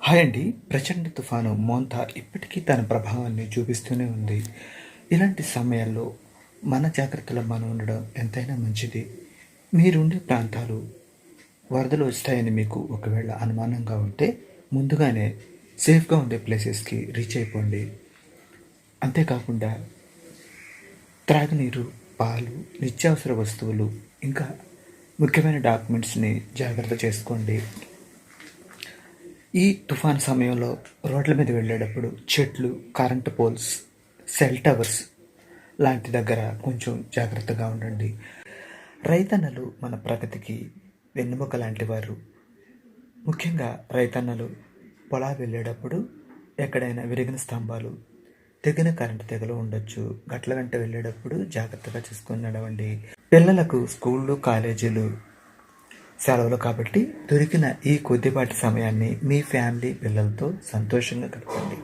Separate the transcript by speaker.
Speaker 1: Hi అండి. ప్రచండ తుఫాను మోంతా ఇప్పటికీ తన ప్రభావాన్ని చూపిస్తూనే ఉంది. ఇలాంటి సమయాల్లో మన జాగ్రత్తలో మనం ఉండడం ఎంతైనా మంచిది. మీరుండే ప్రాంతాలు వరదలు వస్తాయని మీకు ఒకవేళ అనుమానంగా ఉంటే ముందుగానే సేఫ్గా ఉండే ప్లేసెస్కి రీచ్ అయిపోండి. అంతేకాకుండా త్రాగునీరు, పాలు, నిత్యావసర వస్తువులు, ఇంకా ముఖ్యమైన డాక్యుమెంట్స్ని జాగ్రత్త చేసుకోండి. ఈ తుఫాన్ సమయంలో రోడ్ల మీద వెళ్ళేటప్పుడు చెట్లు, కరెంటు పోల్స్, సెల్ టవర్స్ లాంటి దగ్గర కొంచెం జాగ్రత్తగా ఉండండి. రైతన్నలు మన ప్రగతికి వెన్నెముక లాంటి వారు. ముఖ్యంగా రైతన్నలు పొలాలు వెళ్ళేటప్పుడు ఎక్కడైనా విరిగిన స్తంభాలు, తెగిన కరెంటు తెగలు ఉండొచ్చు. గట్ల వెంట వెళ్ళేటప్పుడు జాగ్రత్తగా చూసుకొని నడవండి. పిల్లలకు స్కూళ్ళు, కాలేజీలు సెలవులు కాబట్టి దొరికిన ఈ కొద్దిపాటి సమయాన్ని మీ ఫ్యామిలీ, పిల్లలతో సంతోషంగా గడపండి.